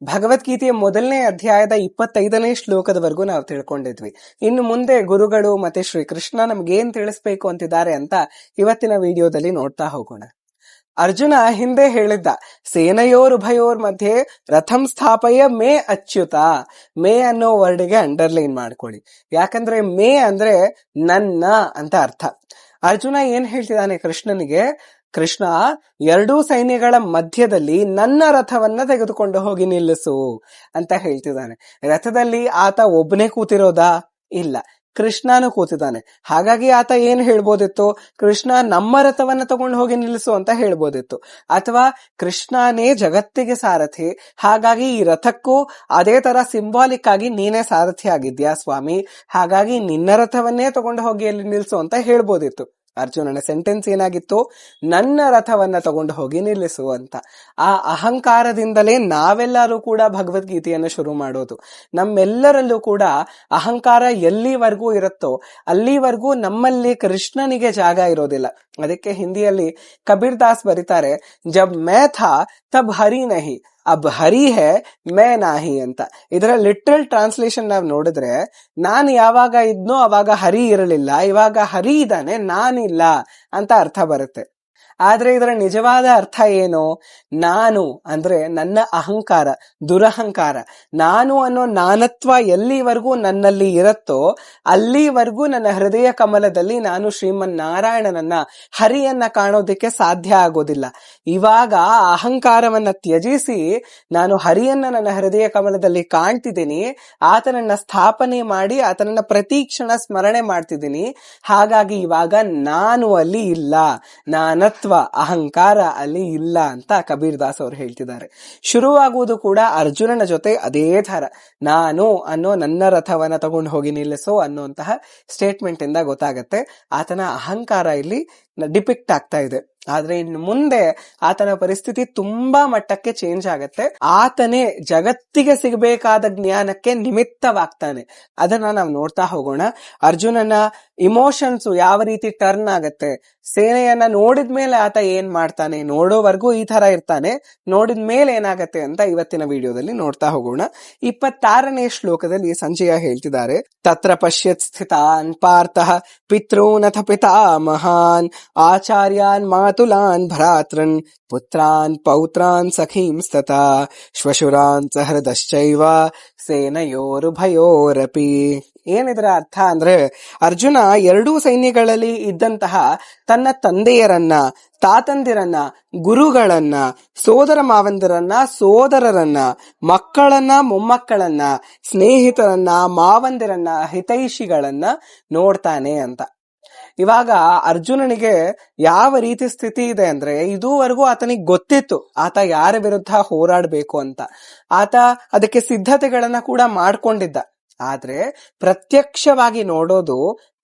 ಭಗವದ್ಗೀತೆಯ ಮೊದಲನೇ ಅಧ್ಯಾಯದ 25ನೇ ಶ್ಲೋಕದವರೆಗೂ ನಾವು ತಿಳ್ಕೊಂಡಿದ್ವಿ. ಇನ್ನು ಮುಂದೆ ಗುರುಗಳು ಮತ್ತೆ ಶ್ರೀಕೃಷ್ಣ ನಮ್ಗೇನ್ ತಿಳಿಸ್ಬೇಕು ಅಂತಿದ್ದಾರೆ ಅಂತ ಇವತ್ತಿನ ವಿಡಿಯೋದಲ್ಲಿ ನೋಡ್ತಾ ಹೋಗೋಣ. ಅರ್ಜುನ ಹಿಂದೆ ಹೇಳಿದ್ದ, ಸೇನೆಯೋರುಭಯೋರ್ ಮಧ್ಯೆ ರಥಂ ಸ್ಥಾಪಯ ಮೇ ಅಚ್ಯುತ. ಮೇ ಅನ್ನೋ ವರ್ಡ್ಗೆ ಅಂಡರ್ಲೈನ್ ಮಾಡ್ಕೊಳ್ಳಿ, ಯಾಕಂದ್ರೆ ಮೇ ಅಂದ್ರೆ ನನ್ನ ಅಂತ ಅರ್ಥ. ಅರ್ಜುನ ಏನ್ ಹೇಳ್ತಿದ್ದಾನೆ ಕೃಷ್ಣನಿಗೆ, ಕೃಷ್ಣ, ಎರಡೂ ಸೈನ್ಯಗಳ ಮಧ್ಯದಲ್ಲಿ ನನ್ನ ರಥವನ್ನ ತೆಗೆದುಕೊಂಡು ಹೋಗಿ ನಿಲ್ಲಿಸು ಅಂತ ಹೇಳ್ತಿದ್ದಾನೆ. ರಥದಲ್ಲಿ ಆತ ಒಬ್ಬನೇ ಕೂತಿರೋದಾ? ಇಲ್ಲ, ಕೃಷ್ಣನು ಕೂತಿದ್ದಾನೆ. ಹಾಗಾಗಿ ಆತ ಏನ್ ಹೇಳ್ಬೋದಿತ್ತು, ಕೃಷ್ಣ ನಮ್ಮ ರಥವನ್ನ ತಗೊಂಡು ಹೋಗಿ ನಿಲ್ಲಿಸು ಅಂತ ಹೇಳ್ಬೋದಿತ್ತು. ಅಥವಾ ಕೃಷ್ಣನೇ ಜಗತ್ತಿಗೆ ಸಾರಥಿ, ಹಾಗಾಗಿ ಈ ರಥಕ್ಕೂ ಅದೇ ತರ ಸಿಂಬಾಲಿಕ್ ಆಗಿ ನೀನೇ ಸಾರಥಿ ಆಗಿದ್ಯಾ ಸ್ವಾಮಿ, ಹಾಗಾಗಿ ನಿನ್ನ ರಥವನ್ನೇ ತಗೊಂಡು ಹೋಗಿ ಅಲ್ಲಿ ನಿಲ್ಲಿಸು ಅಂತ ಹೇಳ್ಬೋದಿತ್ತು. ಅರ್ಜುನನ ಸೆಂಟೆನ್ಸ್ ಏನಾಗಿತ್ತು, ನನ್ನ ರಥವನ್ನ ತಗೊಂಡು ಹೋಗಿ ನಿಲ್ಲಿಸು ಅಂತ. ಆ ಅಹಂಕಾರದಿಂದಲೇ ನಾವೆಲ್ಲರೂ ಕೂಡ ಭಗವದ್ಗೀತೆಯನ್ನು ಶುರು ಮಾಡೋದು. ನಮ್ಮೆಲ್ಲರಲ್ಲೂ ಕೂಡ ಅಹಂಕಾರ ಎಲ್ಲಿವರೆಗೂ ಇರುತ್ತೋ ಅಲ್ಲಿವರೆಗೂ ನಮ್ಮಲ್ಲಿ ಕೃಷ್ಣನಿಗೆ ಜಾಗ ಇರೋದಿಲ್ಲ. ಅದಕ್ಕೆ ಹಿಂದಿಯಲ್ಲಿ ಕಬೀರ್ ದಾಸ್ ಬರೀತಾರೆ, ಜಬ್ ಮೇ ಥಾ ತಬ್ ಹರಿ ನಹಿ, ಅಬ್ ಹರಿ ಹೇ ಮೇ ನಾಹಿ ಅಂತ. ಇದರ ಲಿಟ್ರಲ್ ಟ್ರಾನ್ಸ್ಲೇಷನ್ ನಾವ್ ನೋಡಿದ್ರೆ, ನಾನು ಯಾವಾಗ ಇದ್ನೋ ಅವಾಗ ಹರಿ ಇರಲಿಲ್ಲ, ಇವಾಗ ಹರಿ ಇದ್ದಾನೆ, ನಾನಿಲ್ಲ ಅಂತ ಅರ್ಥ ಬರುತ್ತೆ. ಆದ್ರೆ ಇದರ ನಿಜವಾದ ಅರ್ಥ ಏನು, ನಾನು ಅಂದ್ರೆ ನನ್ನ ಅಹಂಕಾರ, ದುರಹಂಕಾರ. ನಾನು ಅನ್ನೋ ನಾನತ್ವ ಎಲ್ಲಿವರೆಗೂ ನನ್ನಲ್ಲಿ ಇರುತ್ತೋ ಅಲ್ಲಿವರೆಗೂ ನನ್ನ ಹೃದಯ ಕಮಲದಲ್ಲಿ ನಾನು ಶ್ರೀಮನ್ ನಾರಾಯಣನನ್ನ, ಹರಿಯನ್ನ ಕಾಣೋದಿಕ್ಕೆ ಸಾಧ್ಯ ಆಗೋದಿಲ್ಲ. ಇವಾಗ ಅಹಂಕಾರವನ್ನ ತ್ಯಜಿಸಿ ನಾನು ಹರಿಯನ್ನ ನನ್ನ ಹೃದಯ ಕಮಲದಲ್ಲಿ ಕಾಣ್ತಿದ್ದೀನಿ, ಆತನನ್ನ ಸ್ಥಾಪನೆ ಮಾಡಿ ಆತನನ್ನ ಪ್ರತೀಕ್ಷಣ ಸ್ಮರಣೆ ಮಾಡ್ತಿದ್ದೀನಿ. ಹಾಗಾಗಿ ಇವಾಗ ನಾನು ಅಲ್ಲಿ ಇಲ್ಲ, ನಾನತ್ವ, ಅಹಂಕಾರ ಅಲ್ಲಿ ಇಲ್ಲ ಅಂತ ಕಬೀರ್ ದಾಸ್ ಅವರು ಹೇಳ್ತಿದ್ದಾರೆ. ಶುರುವಾಗುವುದು ಕೂಡ ಅರ್ಜುನನ ಜೊತೆ ಅದೇ ತರ, ನಾನು ಅನ್ನೋ ನನ್ನ ರಥವನ್ನ ತಗೊಂಡು ಹೋಗಿ ನಿಲ್ಲಿಸೋ ಅನ್ನುವಂತಹ ಸ್ಟೇಟ್ಮೆಂಟ್ ಇಂದ ಗೊತ್ತಾಗತ್ತೆ ಆತನ ಅಹಂಕಾರ ಇಲ್ಲಿ ಡಿಪಿಕ್ಟ್ ಆಗ್ತಾ ಇದೆ. ಆದ್ರೆ ಇನ್ನು ಮುಂದೆ ಆತನ ಪರಿಸ್ಥಿತಿ ತುಂಬಾ ಮಟ್ಟಕ್ಕೆ ಚೇಂಜ್ ಆಗತ್ತೆ. ಆತನೇ ಜಗತ್ತಿಗೆ ಸಿಗಬೇಕಾದ ಜ್ಞಾನಕ್ಕೆ ನಿಮಿತ್ತವಾಗ್ತಾನೆ. ಅದನ್ನ ನಾವು ನೋಡ್ತಾ ಹೋಗೋಣ. ಅರ್ಜುನನ ಇಮೋಷನ್ಸ್ ಯಾವ ರೀತಿ ಟರ್ನ್ ಆಗತ್ತೆ, ಸೇನೆಯನ್ನ ನೋಡಿದ್ಮೇಲೆ ಆತ ಏನ್ ಮಾಡ್ತಾನೆ, ನೋಡೋವರೆಗೂ ಈ ತರ ಇರ್ತಾನೆ, ನೋಡಿದ್ಮೇಲೆ ಏನಾಗತ್ತೆ ಅಂತ ಇವತ್ತಿನ ವಿಡಿಯೋದಲ್ಲಿ ನೋಡ್ತಾ ಹೋಗೋಣ. 26ನೇ ಶ್ಲೋಕದಲ್ಲಿ ಸಂಜಯ ಹೇಳ್ತಿದ್ದಾರೆ, ತತ್ರ ಪಶ್ಯತ್ ಸ್ಥಿತಾನ್ ಪಾರ್ಥಃ ಪಿತॄನಥ ಪಿತಾಮಹಾನ್ ಆಚಾರ್ಯಾನ್ ಮಾತುಲಾನ್ ಭ್ರಾತೃನ್ ಪುತ್ರಾನ್ ಪೌತ್ರಾನ್ ಸಖೀಂಸ್ತತಾ ಶ್ವಶುರಾನ್ ಸಹೃದಶ್ಚೈವ ಸೇನಯೋರುಭಯೋರಪಿ. ಏನಿದ್ರ ಅರ್ಥ ಅಂದ್ರೆ, ಅರ್ಜುನ ಎರಡೂ ಸೈನ್ಯಗಳಲ್ಲಿ ಇದ್ದಂತಹ ತನ್ನ ತಂದೆಯರನ್ನ, ತಾತಂದಿರನ್ನ, ಗುರುಗಳನ್ನ, ಸೋದರ ಮಾವಂದಿರನ್ನ, ಸೋದರರನ್ನ, ಮಕ್ಕಳನ್ನ, ಮೊಮ್ಮಕ್ಕಳನ್ನ, ಸ್ನೇಹಿತರನ್ನ, ಮಾವಂದಿರನ್ನ, ಹಿತೈಷಿಗಳನ್ನ ನೋಡ್ತಾನೆ ಅಂತ. ಇವಾಗ ಅರ್ಜುನನಿಗೆ ಯಾವ ರೀತಿ ಸ್ಥಿತಿ ಇದೆ ಅಂದ್ರೆ, ಇದುವರೆಗೂ ಆತನಿಗೆ ಗೊತ್ತಿತ್ತು ಆತ ಯಾರ ವಿರುದ್ಧ ಹೋರಾಡ್ಬೇಕು ಅಂತ. ಆತ ಅದಕ್ಕೆ ಸಿದ್ಧತೆಗಳನ್ನ ಕೂಡ ಮಾಡ್ಕೊಂಡಿದ್ದ. ಆದ್ರೆ ಪ್ರತ್ಯಕ್ಷವಾಗಿ ನೋಡೋದು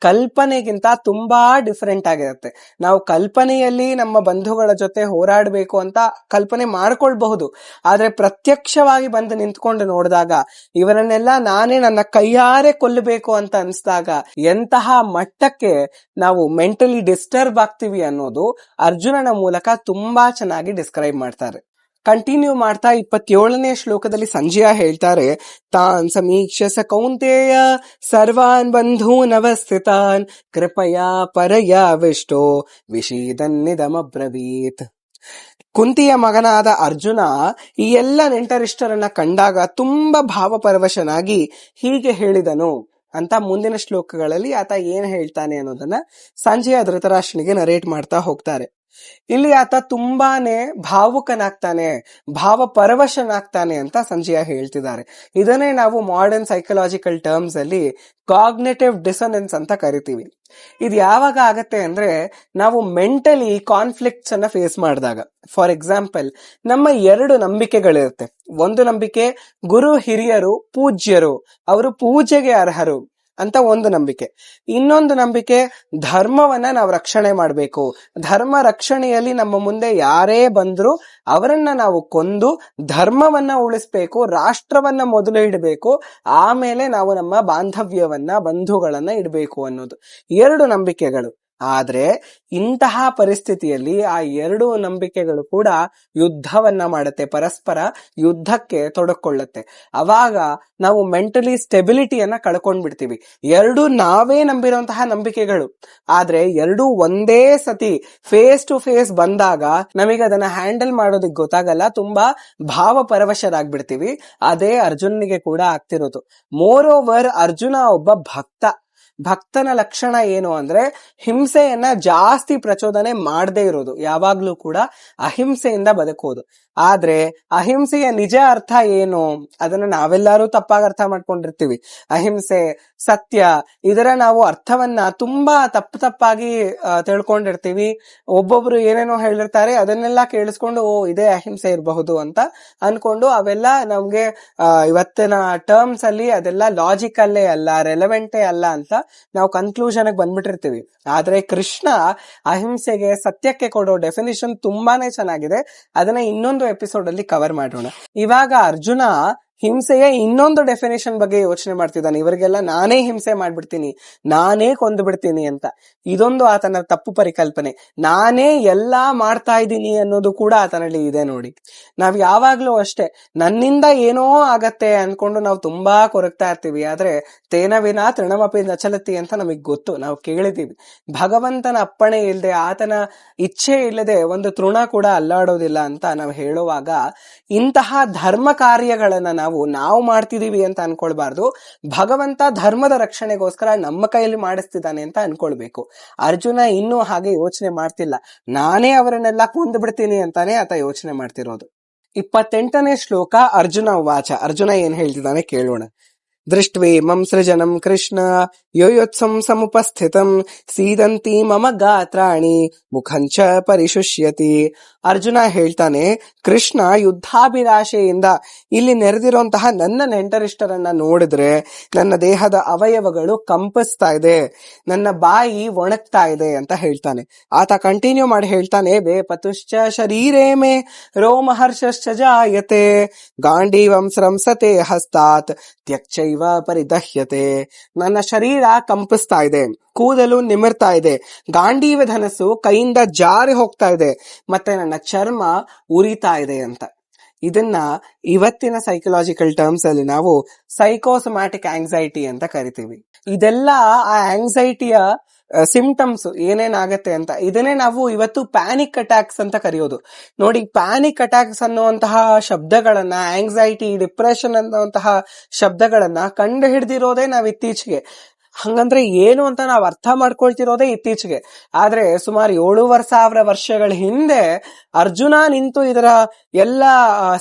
ಕಲ್ಪನೆಗಿಂತ ತುಂಬಾ ಡಿಫರೆಂಟ್ ಆಗಿರುತ್ತೆ. ನಾವು ಕಲ್ಪನೆಯಲ್ಲಿ ನಮ್ಮ ಬಂಧುಗಳ ಜೊತೆ ಹೋರಾಡಬೇಕು ಅಂತ ಕಲ್ಪನೆ ಮಾಡ್ಕೊಳ್ಬಹುದು, ಆದ್ರೆ ಪ್ರತ್ಯಕ್ಷವಾಗಿ ಬಂದು ನಿಂತ್ಕೊಂಡು ನೋಡಿದಾಗ, ಇವರನ್ನೆಲ್ಲ ನಾನೇ ನನ್ನ ಕೈಯಾರೆ ಕೊಲ್ಲಬೇಕು ಅಂತ ಅನ್ಸ್ದಾಗ ಎಂತಹ ಮಟ್ಟಕ್ಕೆ ನಾವು ಮೆಂಟಲಿ ಡಿಸ್ಟರ್ಬ್ ಆಗ್ತೀವಿ ಅನ್ನೋದು ಅರ್ಜುನನ ಮೂಲಕ ತುಂಬಾ ಚೆನ್ನಾಗಿ ಡಿಸ್ಕ್ರೈಬ್ ಮಾಡ್ತಾರೆ. ಕಂಟಿನ್ಯೂ ಮಾಡ್ತಾ 27ನೇ ಶ್ಲೋಕದಲ್ಲಿ ಸಂಜಯ ಹೇಳ್ತಾರೆ, ತಾನ್ ಸಮೀಕ್ಷ ಸ ಕೌಂತೆಯ ಸರ್ವಾನ್ ಬಂಧೂನವಸ್ಥಿತಾನ್ ಕೃಪಯಾ ಪರಯಾವಿಷ್ಟೋ ವಿಷೀದನ್ನಿದಮಬ್ರವೀತ್. ಕುಂತಿಯ ಮಗನಾದ ಅರ್ಜುನ ಈ ಎಲ್ಲ ನೆಂಟರಿಷ್ಟರನ್ನ ಕಂಡಾಗ ತುಂಬಾ ಭಾವಪರವಶನಾಗಿ ಹೀಗೆ ಹೇಳಿದನು ಅಂತ ಮುಂದಿನ ಶ್ಲೋಕಗಳಲ್ಲಿ ಆತ ಏನ್ ಹೇಳ್ತಾನೆ ಅನ್ನೋದನ್ನ ಸಂಜಯ ಧೃತರಾಷ್ಟ್ರನಿಗೆ ನರೇಟ್ ಮಾಡ್ತಾ ಹೋಗ್ತಾರೆ. ಇಲ್ಲಿ ಆತ ತುಂಬಾನೇ ಭಾವುಕನಾಗ್ತಾನೆ, ಭಾವಪರವಶನಾಗ್ತಾನೆ ಅಂತ ಸಂಜಯ ಹೇಳ್ತಿದ್ದಾರೆ. ಇದನ್ನೇ ನಾವು ಮಾಡರ್ನ್ ಸೈಕಲಾಜಿಕಲ್ ಟರ್ಮ್ಸ್ ಅಲ್ಲಿ ಕಾಗ್ನೇಟಿವ್ ಡಿಸೋನೆನ್ಸ್ ಅಂತ ಕರಿತೀವಿ. ಇದು ಯಾವಾಗ ಆಗತ್ತೆ ಅಂದ್ರೆ, ನಾವು ಮೆಂಟಲಿ ಕಾನ್ಫ್ಲಿಕ್ಟ್ಸ್ ಅನ್ನ ಫೇಸ್ ಮಾಡಿದಾಗ. ಫಾರ್ ಎಕ್ಸಾಂಪಲ್, ನಮ್ಮ ಎರಡು ನಂಬಿಕೆಗಳಿರುತ್ತೆ. ಒಂದು ನಂಬಿಕೆ ಗುರು ಹಿರಿಯರು ಪೂಜ್ಯರು, ಅವರು ಪೂಜೆಗೆ ಅರ್ಹರು ಅಂತ ಒಂದು ನಂಬಿಕೆ. ಇನ್ನೊಂದು ನಂಬಿಕೆ ಧರ್ಮವನ್ನ ನಾವು ರಕ್ಷಣೆ ಮಾಡಬೇಕು, ಧರ್ಮ ರಕ್ಷಣೆಯಲ್ಲಿ ನಮ್ಮ ಮುಂದೆ ಯಾರೇ ಬಂದ್ರು ಅವರನ್ನ ನಾವು ಕೊಂದು ಧರ್ಮವನ್ನ ಉಳಿಸ್ಬೇಕು, ರಾಷ್ಟ್ರವನ್ನ ಮೊದಲು ಇಡಬೇಕು, ಆಮೇಲೆ ನಾವು ನಮ್ಮ ಬಾಂಧವ್ಯವನ್ನ, ಬಂಧುಗಳನ್ನ ಇಡಬೇಕು ಅನ್ನೋದು ಎರಡು ನಂಬಿಕೆಗಳು. ಆದ್ರೆ ಇಂತಹ ಪರಿಸ್ಥಿತಿಯಲ್ಲಿ ಆ ಎರಡೂ ನಂಬಿಕೆಗಳು ಕೂಡ ಯುದ್ಧವನ್ನ ಮಾಡುತ್ತೆ, ಪರಸ್ಪರ ಯುದ್ಧಕ್ಕೆ ತೊಡಕೊಳ್ಳುತ್ತೆ. ಅವಾಗ ನಾವು ಮೆಂಟಲಿ ಸ್ಟೆಬಿಲಿಟಿಯನ್ನ ಕಳ್ಕೊಂಡ್ಬಿಡ್ತೀವಿ. ಎರಡು ನಾವೇ ನಂಬಿರುವಂತಹ ನಂಬಿಕೆಗಳು, ಆದ್ರೆ ಎರಡೂ ಒಂದೇ ಸತಿ ಫೇಸ್ ಟು ಫೇಸ್ ಬಂದಾಗ ನಮಗೆ ಅದನ್ನ ಹ್ಯಾಂಡಲ್ ಮಾಡೋದಕ್ಕೆ ಗೊತ್ತಾಗಲ್ಲ, ತುಂಬಾ ಭಾವಪರವಶರಾಗ್ಬಿಡ್ತೀವಿ. ಅದೇ ಅರ್ಜುನನಿಗೆ ಕೂಡ ಆಗ್ತಿರೋದು. ಮೋರ್ ಓವರ್ ಅರ್ಜುನ ಒಬ್ಬ ಭಕ್ತನ ಲಕ್ಷಣ ಏನು ಅಂದ್ರೆ ಹಿಂಸೆಯನ್ನ ಜಾಸ್ತಿ ಪ್ರಚೋದನೆ ಮಾಡದೇ ಇರೋದು, ಯಾವಾಗ್ಲೂ ಕೂಡ ಅಹಿಂಸೆಯಿಂದ ಬದುಕೋದು. ಆದ್ರೆ ಅಹಿಂಸೆಯ ನಿಜ ಅರ್ಥ ಏನು ಅದನ್ನ ನಾವೆಲ್ಲರೂ ತಪ್ಪಾಗಿ ಅರ್ಥ ಮಾಡ್ಕೊಂಡಿರ್ತೀವಿ. ಅಹಿಂಸೆ, ಸತ್ಯ, ಇದರ ನಾವು ಅರ್ಥವನ್ನ ತುಂಬಾ ತಪ್ಪಾಗಿ ತಿಳ್ಕೊಂಡಿರ್ತೀವಿ. ಒಬ್ಬೊಬ್ರು ಏನೇನೋ ಹೇಳಿರ್ತಾರೆ, ಅದನ್ನೆಲ್ಲ ಕೇಳಿಸ್ಕೊಂಡು ಓ ಇದೇ ಅಹಿಂಸೆ ಇರಬಹುದು ಅಂತ ಅನ್ಕೊಂಡು ಅವೆಲ್ಲ ನಮ್ಗೆ ಇವತ್ತಿನ ಟರ್ಮ್ಸ್ ಅಲ್ಲಿ ಅದೆಲ್ಲ ಲಾಜಿಕಲ್ಲೇ ಅಲ್ಲ, ರೆಲೆವೆಂಟೇ ಅಲ್ಲ ಅಂತ ನಾವು ಕನ್ಕ್ಲೂಷನ್ ಬಂದ್ಬಿಟ್ಟಿರ್ತೀವಿ. ಆದ್ರೆ ಕೃಷ್ಣ ಅಹಿಂಸೆಗೆ, ಸತ್ಯಕ್ಕೆ ಕೊಡೋ ಡೆಫಿನಿಷನ್ ತುಂಬಾನೇ ಚೆನ್ನಾಗಿದೆ. ಅದನ್ನ ಇನ್ನೊಂದು ಎಪಿಸೋಡ್ ಅಲ್ಲಿ ಕವರ್ ಮಾಡೋಣ. ಇವಾಗ ಅರ್ಜುನ ಹಿಂಸೆಯ ಇನ್ನೊಂದು ಡೆಫಿನೇಷನ್ ಬಗ್ಗೆ ಯೋಚನೆ ಮಾಡ್ತಿದ್ದಾನೆ. ಇವರಿಗೆಲ್ಲ ನಾನೇ ಹಿಂಸೆ ಮಾಡ್ಬಿಡ್ತೀನಿ, ನಾನೇ ಕೊಂದು ಬಿಡ್ತೀನಿ ಅಂತ. ಇದೊಂದು ಆತನ ತಪ್ಪು ಪರಿಕಲ್ಪನೆ. ನಾನೇ ಎಲ್ಲಾ ಮಾಡ್ತಾ ಇದ್ದೀನಿ ಅನ್ನೋದು ಕೂಡ ಆತನಲ್ಲಿ ಇದೆ ನೋಡಿ. ನಾವ್ ಯಾವಾಗ್ಲೂ ಅಷ್ಟೇ, ನನ್ನಿಂದ ಏನೋ ಆಗತ್ತೆ ಅನ್ಕೊಂಡು ನಾವು ತುಂಬಾ ಕೊರಗ್ತಾ ಇರ್ತೀವಿ. ಆದ್ರೆ ತೇನ ವಿನಾ ತೃಣಮಪಿ ನಚಲತಿ ಅಂತ ನಮಗ್ ಗೊತ್ತು, ನಾವು ಕೇಳಿದೀವಿ. ಭಗವಂತನ ಅಪ್ಪಣೆ ಇಲ್ಲದೆ, ಆತನ ಇಚ್ಛೆ ಇಲ್ಲದೆ ಒಂದು ತೃಣ ಕೂಡ ಅಲ್ಲಾಡೋದಿಲ್ಲ ಅಂತ ನಾವು ಹೇಳುವಾಗ, ಇಂತಹ ಧರ್ಮ ಕಾರ್ಯಗಳನ್ನ ನಾವು ಮಾಡ್ತಿದೀವಿ ಅಂತ ಅನ್ಕೊಳ್ಬಾರ್ದು. ಭಗವಂತ ಧರ್ಮದ ರಕ್ಷಣೆಗೋಸ್ಕರ ನಮ್ಮ ಕೈಯಲ್ಲಿ ಮಾಡಿಸ್ತಿದ್ದಾನೆ ಅಂತ ಅನ್ಕೊಳ್ಬೇಕು. ಅರ್ಜುನ ಇನ್ನೂ ಹಾಗೆ ಯೋಚನೆ ಮಾಡ್ತಿಲ್ಲ, ನಾನೇ ಅವರನ್ನೆಲ್ಲ ಕೊಂದು ಬಿಡ್ತೀನಿ ಅಂತಾನೆ ಆತ ಯೋಚನೆ ಮಾಡ್ತಿರೋದು. 28ನೇ ಶ್ಲೋಕ. ಅರ್ಜುನ ವಾಚ. ಅರ್ಜುನ ಏನ್ ಹೇಳ್ತಿದ್ದಾನೆ ಕೇಳೋಣ. ದೃಷ್ಟ್ವೇಮಂ ಸೃಜನಂ ಕೃಷ್ಣ ಯೋಯೋತ್ಸಂ ಸಮುಪಸ್ಥಿತಂ ಸೀದಂತಿ ಮಮ ಗಾತ್ರಾಣಿ ಮುಖಂಚ ಪರಿಶುಷ್ಯತಿ. ಅರ್ಜುನ ಹೇಳ್ತಾನೆ, ಕೃಷ್ಣ ಯುದ್ಧಾಭಿಲಾಷೆಯಿಂದ ಇಲ್ಲಿ ನೆರೆದಿರುವಂತಹ ನನ್ನ ನೆಂಟರಿಷ್ಟರನ್ನ ನೋಡಿದ್ರೆ ನನ್ನ ದೇಹದ ಅವಯವಗಳು ಕಂಪಿಸ್ತಾ ಇದೆ, ನನ್ನ ಬಾಯಿ ಒಣಗ್ತಾ ಇದೆ ಅಂತ ಹೇಳ್ತಾನೆ. ಆತ ಕಂಟಿನ್ಯೂ ಮಾಡಿ ಹೇಳ್ತಾನೆ, ವೇಪತುಶ್ಚ ಶರೀರೇ ಮೇ ರೋಮಹರ್ಷಶ್ಚ ಜಾಯತೆ ಗಾಂಡೀವಂ ಸ್ರಂಸತೆ ಹಸ್ತಾತ್ ತ್ಯಕ್ಚೈವ ಪರಿದಹ್ಯತೆ. ನನ್ನ ಶರೀರ ಕಂಪಿಸ್ತಾ ಇದೆ, ಕೂದಲು ನಿಮಿರ್ತಾ ಇದೆ, ಗಾಂಡೀವ ಧನಸ್ಸು ಕೈಯಿಂದ ಜಾರಿ ಹೋಗ್ತಾ ಇದೆ, ಮತ್ತೆ ನನ್ನ ಚರ್ಮ ಉರಿತಾ ಇದೆ ಅಂತ. ಇದನ್ನ ಇವತ್ತಿನ ಸೈಕಲಾಜಿಕಲ್ ಟರ್ಮ್ಸ್ ಅಲ್ಲಿ ನಾವು ಸೈಕೋಸೊಮ್ಯಾಟಿಕ್ ಆಂಗ್ಸೈಟಿ ಅಂತ ಕರಿತೀವಿ. ಇದೆಲ್ಲ ಆ ಆಂಗ್ಸೈಟಿಯ ಸಿಂಪ್ಟಮ್ಸ್ ಏನೇನಾಗತ್ತೆ ಅಂತ. ಇದನ್ನೇ ನಾವು ಇವತ್ತು ಪ್ಯಾನಿಕ್ ಅಟ್ಯಾಕ್ಸ್ ಅಂತ ಕರೆಯೋದು ನೋಡಿ. ಪ್ಯಾನಿಕ್ ಅಟ್ಯಾಕ್ಸ್ ಅನ್ನುವಂತಹ ಶಬ್ದಗಳನ್ನ, ಆಂಗ್ಸೈಟಿ, ಡಿಪ್ರೆಷನ್ ಅನ್ನುವಂತಹ ಶಬ್ದಗಳನ್ನ ಕಂಡು ಹಿಡ್ದಿರೋದೇ ನಾವ್ ಇತ್ತೀಚೆಗೆ. ಹಂಗಂದ್ರೆ ಏನು ಅಂತ ನಾವು ಅರ್ಥ ಮಾಡ್ಕೊಳ್ತಿರೋದೇ ಇತ್ತೀಚೆಗೆ. ಆದ್ರೆ ಸುಮಾರು 7,500 ವರ್ಷಗಳ ಹಿಂದೆ ಅರ್ಜುನ ನಿಂತು ಇದರ ಎಲ್ಲ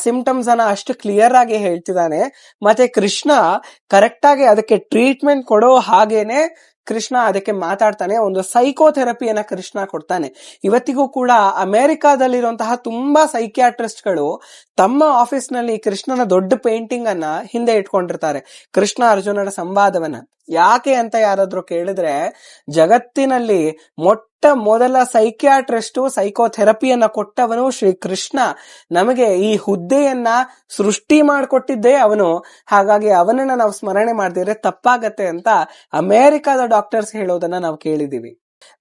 ಸಿಂಪ್ಟಮ್ಸ್ ಅನ್ನ ಅಷ್ಟು ಕ್ಲಿಯರ್ ಆಗಿ ಹೇಳ್ತಿದ್ದಾನೆ. ಮತ್ತೆ ಕೃಷ್ಣ ಕರೆಕ್ಟ್ ಆಗಿ ಅದಕ್ಕೆ ಟ್ರೀಟ್ಮೆಂಟ್ ಕೊಡೋ ಹಾಗೇನೆ ಕೃಷ್ಣ ಅದಕ್ಕೆ ಮಾತಾಡ್ತಾನೆ. ಒಂದು ಸೈಕೋಥೆರಪಿಯನ್ನ ಕೃಷ್ಣ ಕೊಡ್ತಾನೆ. ಇವತ್ತಿಗೂ ಕೂಡ ಅಮೆರಿಕಾದಲ್ಲಿರುವಂತಹ ತುಂಬಾ ಸೈಕ್ಯಾಟ್ರಿಸ್ಟ್ಗಳು ತಮ್ಮ ಆಫೀಸ್ ನಲ್ಲಿ ಕೃಷ್ಣನ ದೊಡ್ಡ ಪೇಂಟಿಂಗ್ ಅನ್ನ ಹಿಂದೆ ಇಟ್ಕೊಂಡಿರ್ತಾರೆ, ಕೃಷ್ಣ ಅರ್ಜುನನ ಸಂವಾದವನ್ನ. ಯಾಕೆ ಅಂತ ಯಾರಾದ್ರೂ ಕೇಳಿದ್ರೆ, ಜಗತ್ತಿನಲ್ಲಿ ಮೊಟ್ಟ ಮೊದಲ ಸೈಕ್ಯಾಟ್ರಿಸ್ಟು, ಸೈಕೋಥೆರಪಿಯನ್ನ ಕೊಟ್ಟವನು ಶ್ರೀ ಕೃಷ್ಣ. ನಮಗೆ ಈ ಹುದ್ದೆಯನ್ನ ಸೃಷ್ಟಿ ಮಾಡಿಕೊಟ್ಟಿದ್ದೇ ಅವನು. ಹಾಗಾಗಿ ಅವನನ್ನ ನಾವು ಸ್ಮರಣೆ ಮಾಡ್ದಿದ್ರೆ ತಪ್ಪಾಗತ್ತೆ ಅಂತ ಅಮೆರಿಕದ ಡಾಕ್ಟರ್ಸ್ ಹೇಳೋದನ್ನ ನಾವು ಕೇಳಿದೀವಿ.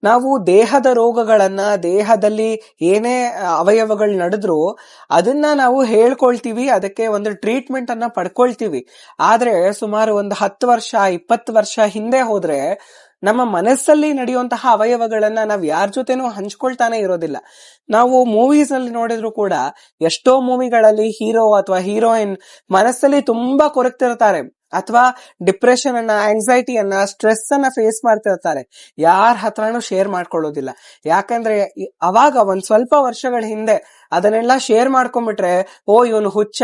ನಾವು ದೇಹದ ರೋಗಗಳನ್ನ, ದೇಹದಲ್ಲಿ ಏನೇ ಅವಯವಗಳು ನಡೆದ್ರು ಅದನ್ನ ನಾವು ಹೇಳ್ಕೊಳ್ತೀವಿ, ಅದಕ್ಕೆ ಒಂದು ಟ್ರೀಟ್ಮೆಂಟ್ ಅನ್ನ ಪಡ್ಕೊಳ್ತೀವಿ. ಆದ್ರೆ ಸುಮಾರು ಒಂದು 10 ವರ್ಷ 20 ವರ್ಷ ಹಿಂದೆ ಹೋದ್ರೆ ನಮ್ಮ ಮನಸ್ಸಲ್ಲಿ ನಡೆಯುವಂತಹ ಅವಯವಗಳನ್ನ ನಾವ್ ಯಾರ ಜೊತೆನೂ ಹಂಚ್ಕೊಳ್ತಾನೆ ಇರೋದಿಲ್ಲ. ನಾವು ಮೂವೀಸ್ ನಲ್ಲಿ ನೋಡಿದ್ರು ಕೂಡ ಎಷ್ಟೋ ಮೂವಿಗಳಲ್ಲಿ ಹೀರೋ ಅಥವಾ ಹೀರೋಯಿನ್ ಮನಸ್ಸಲ್ಲಿ ತುಂಬಾ ಕೊರಗ್ತಿರ್ತಾರೆ, ಅಥವಾ ಡಿಪ್ರೆಷನ್ ಅನ್ನ, ಆಂಗ್ಸೈಟಿಯನ್ನ, ಸ್ಟ್ರೆಸ್ ಅನ್ನ ಫೇಸ್ ಮಾಡ್ತಿರ್ತಾರೆ. ಯಾರ ಹತ್ರನೂ ಶೇರ್ ಮಾಡ್ಕೊಳ್ಳೋದಿಲ್ಲ. ಯಾಕಂದ್ರೆ ಅವಾಗ ಒಂದ್ ಸ್ವಲ್ಪ ವರ್ಷಗಳ ಹಿಂದೆ ಅದನ್ನೆಲ್ಲ ಶೇರ್ ಮಾಡ್ಕೊಂಡ್ಬಿಟ್ರೆ ಓ ಇವನು ಹುಚ್ಚ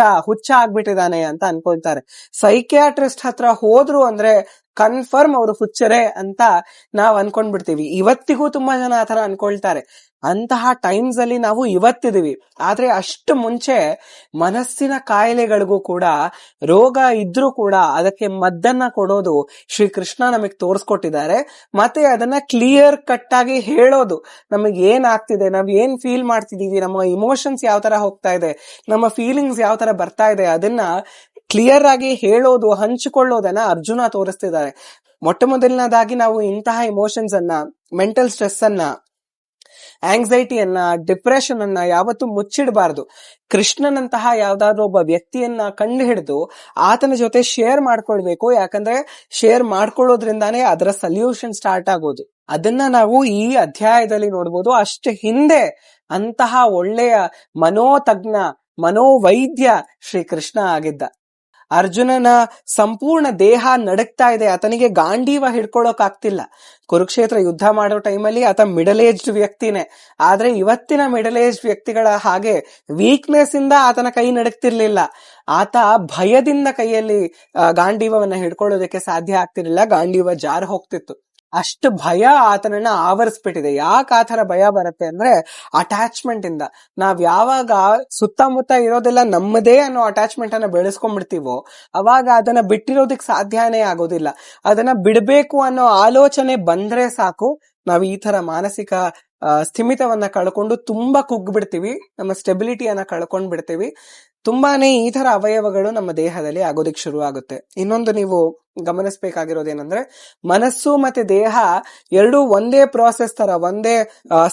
ಆಗ್ಬಿಟ್ಟಿದಾನೆ ಅಂತ ಅನ್ಕೊಳ್ತಾರೆ. ಸೈಕಿಯಾಟ್ರಿಸ್ಟ್ ಹತ್ರ ಹೋದ್ರು ಅಂದ್ರೆ ಕನ್ಫರ್ಮ್ ಅವರು ಹುಚ್ಚರೇ ಅಂತ ನಾವ್ ಅನ್ಕೊಂಡ್ಬಿಡ್ತೀವಿ. ಇವತ್ತಿಗೂ ತುಂಬಾ ಜನ ಆತರ ಅನ್ಕೊಳ್ತಾರೆ. ಅಂತಹ ಟೈಮ್ಸ್ ಅಲ್ಲಿ ನಾವು ಇವತ್ತಿದೀವಿ. ಆದ್ರೆ ಅಷ್ಟು ಮುಂಚೆ ಮನಸ್ಸಿನ ಕಾಯಿಲೆಗಳಿಗೂ ಕೂಡ, ರೋಗ ಇದ್ರೂ ಕೂಡ ಅದಕ್ಕೆ ಮದ್ದನ್ನ ಕೊಡೋದು ಶ್ರೀ ಕೃಷ್ಣ ನಮಗ್ ತೋರ್ಸ್ಕೊಟ್ಟಿದ್ದಾರೆ. ಮತ್ತೆ ಅದನ್ನ ಕ್ಲಿಯರ್ ಕಟ್ ಆಗಿ ಹೇಳೋದು, ನಮಗ್ ಏನ್ ಆಗ್ತಿದೆ, ನಾವ್ ಏನ್ ಫೀಲ್ ಮಾಡ್ತಿದೀವಿ, ನಮ್ಮ ಇಮೋಷನ್ಸ್ ಯಾವ ತರ ಹೋಗ್ತಾ ಇದೆ, ನಮ್ಮ ಫೀಲಿಂಗ್ಸ್ ಯಾವ ತರ ಬರ್ತಾ ಇದೆ, ಅದನ್ನ ಕ್ಲಿಯರ್ ಆಗಿ ಹೇಳೋದು, ಹಂಚಿಕೊಳ್ಳೋದನ್ನ ಅರ್ಜುನ ತೋರಿಸ್ತಿದ್ದಾರೆ. ಮೊಟ್ಟ ಮೊದಲನೇದಾಗಿ ನಾವು ಇಂತಹ ಇಮೋಷನ್ಸ್ ಅನ್ನ, ಮೆಂಟಲ್ ಸ್ಟ್ರೆಸ್ ಅನ್ನ, ಆಂಗ್ಸೈಟಿಯನ್ನ, ಡಿಪ್ರೆಷನ್ ಅನ್ನ ಯಾವತ್ತೂ ಮುಚ್ಚಿಡಬಾರದು. ಕೃಷ್ಣನಂತಹ ಯಾವ್ದಾದ್ರು ಒಬ್ಬ ವ್ಯಕ್ತಿಯನ್ನ ಕಂಡು ಹಿಡಿದು ಆತನ ಜೊತೆ ಶೇರ್ ಮಾಡ್ಕೊಳ್ಬೇಕು. ಯಾಕಂದ್ರೆ ಶೇರ್ ಮಾಡ್ಕೊಳ್ಳೋದ್ರಿಂದಾನೇ ಅದರ ಸಲ್ಯೂಷನ್ ಸ್ಟಾರ್ಟ್ ಆಗೋದು. ಅದನ್ನ ನಾವು ಈ ಅಧ್ಯಾಯದಲ್ಲಿ ನೋಡ್ಬೋದು. ಅಷ್ಟೇ ಹಿಂದೆ ಅಂತಹ ಒಳ್ಳೆಯ ಮನೋತಜ್ಞ, ಮನೋವೈದ್ಯ ಶ್ರೀಕೃಷ್ಣ ಆಗಿದ್ದ. ಅರ್ಜುನನ ಸಂಪೂರ್ಣ ದೇಹ ನಡಕ್ತಾ ಇದೆ, ಆತನಿಗೆ ಗಾಂಡೀವ ಹಿಡ್ಕೊಳ್ಳೋಕ್ ಆಗ್ತಿಲ್ಲ. ಕುರುಕ್ಷೇತ್ರ ಯುದ್ಧ ಮಾಡೋ ಟೈಮಲ್ಲಿ ಆತ ಮಿಡಲ್ ಏಜ್ಡ್ ವ್ಯಕ್ತಿನೇ. ಆದ್ರೆ ಇವತ್ತಿನ ಮಿಡಲ್ ಏಜ್ಡ್ ವ್ಯಕ್ತಿಗಳ ಹಾಗೆ ವೀಕ್ನೆಸ್ ಇಂದ ಆತನ ಕೈ ನಡಕ್ತಿರ್ಲಿಲ್ಲ. ಆತ ಭಯದಿಂದ ಕೈಯಲ್ಲಿ ಗಾಂಡೀವವನ್ನ ಹಿಡ್ಕೊಳ್ಳೋದಕ್ಕೆ ಸಾಧ್ಯ ಆಗ್ತಿರ್ಲಿಲ್ಲ. ಗಾಂಡೀವ ಜಾರ್ ಹೋಗ್ತಿತ್ತು. ಅಷ್ಟು ಭಯ ಆತನನ್ನ ಆವರಿಸ್ಬಿಟ್ಟಿದೆ. ಯಾಕೆ ಆ ತರ ಭಯ ಬರುತ್ತೆ ಅಂದ್ರೆ ಅಟ್ಯಾಚ್ಮೆಂಟ್ ಇಂದ. ನಾವ್ ಯಾವಾಗ ಸುತ್ತಮುತ್ತ ಇರೋದೆಲ್ಲ ನಮ್ಮದೇ ಅನ್ನೋ ಅಟ್ಯಾಚ್ಮೆಂಟ್ ಅನ್ನ ಬೆಳೆಸ್ಕೊಂಡ್ಬಿಡ್ತೀವೋ ಅವಾಗ ಅದನ್ನ ಬಿಟ್ಟಿರೋದಕ್ ಸಾಧ್ಯನೇ ಆಗೋದಿಲ್ಲ. ಅದನ್ನ ಬಿಡ್ಬೇಕು ಅನ್ನೋ ಆಲೋಚನೆ ಬಂದ್ರೆ ಸಾಕು, ನಾವ್ ಈ ತರ ಮಾನಸಿಕ ಸ್ಥಿಮಿತವನ್ನ ಕಳ್ಕೊಂಡು ತುಂಬಾ ಕುಗ್ಬಿಡ್ತೀವಿ, ನಮ್ಮ ಸ್ಟೆಬಿಲಿಟಿಯನ್ನ ಕಳ್ಕೊಂಡ್ ಬಿಡ್ತೀವಿ. ತುಂಬಾನೇ ಈ ತರ ಅವಯವಗಳು ನಮ್ಮ ದೇಹದಲ್ಲಿ ಆಗೋದಿಕ್ ಶುರು ಆಗುತ್ತೆ. ಇನ್ನೊಂದು ನೀವು ಗಮನಿಸಬೇಕಾಗಿರೋದೇನಂದ್ರೆ, ಮನಸ್ಸು ಮತ್ತೆ ದೇಹ ಎರಡೂ ಒಂದೇ ಪ್ರಾಸೆಸ್ ತರ, ಒಂದೇ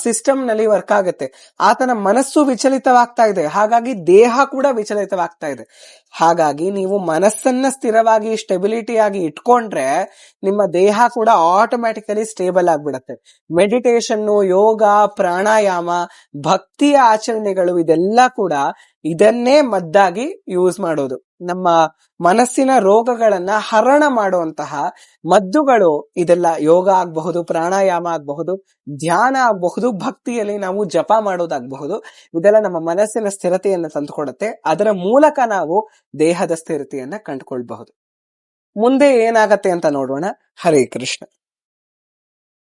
ಸಿಸ್ಟಮ್ ನಲ್ಲಿ ವರ್ಕ್ ಆಗುತ್ತೆ. ಆತನ ಮನಸ್ಸು ವಿಚಲಿತವಾಗ್ತಾ ಇದೆ, ಹಾಗಾಗಿ ದೇಹ ಕೂಡ ವಿಚಲಿತವಾಗ್ತಾ ಇದೆ. ಹಾಗಾಗಿ ನೀವು ಮನಸ್ಸನ್ನ ಸ್ಥಿರವಾಗಿ ಸ್ಟೆಬಿಲಿಟಿ ಆಗಿ ಇಟ್ಕೊಂಡ್ರೆ ನಿಮ್ಮ ದೇಹ ಕೂಡ ಆಟೋಮ್ಯಾಟಿಕಲಿ ಸ್ಟೇಬಲ್ ಆಗ್ಬಿಡತ್ತೆ. ಮೆಡಿಟೇಷನ್ನು, ಯೋಗ, ಪ್ರಾಣಾಯಾಮ, ಭಕ್ತಿಯ ಆಚರಣೆಗಳು ಇದೆಲ್ಲ ಕೂಡ ಇದನ್ನೇ ಮದ್ದಾಗಿ ಯೂಸ್ ಮಾಡೋದು. ನಮ್ಮ ಮನಸ್ಸಿನ ರೋಗಗಳನ್ನ ಹರಣ ಮಾಡುವಂತಹ ಮದ್ದುಗಳು ಇದೆಲ್ಲ. ಯೋಗ ಆಗಬಹುದು, ಪ್ರಾಣಾಯಾಮ ಆಗಬಹುದು, ಧ್ಯಾನ ಆಗಬಹುದು, ಭಕ್ತಿಯಲ್ಲಿ ನಾವು ಜಪ ಮಾಡೋದಾಗಬಹುದು. ಇದೆಲ್ಲ ನಮ್ಮ ಮನಸ್ಸಿನ ಸ್ಥಿರತೆಯನ್ನ ತಂದುಕೊಡುತ್ತೆ. ಅದರ ಮೂಲಕ ನಾವು ದೇಹದ ಸ್ಥಿರತೆಯನ್ನ ಕಂಡುಕೊಳ್ಬಹುದು. ಮುಂದೆ ಏನಾಗತ್ತೆ ಅಂತ ನೋಡೋಣ. ಹರೇ ಕೃಷ್ಣ.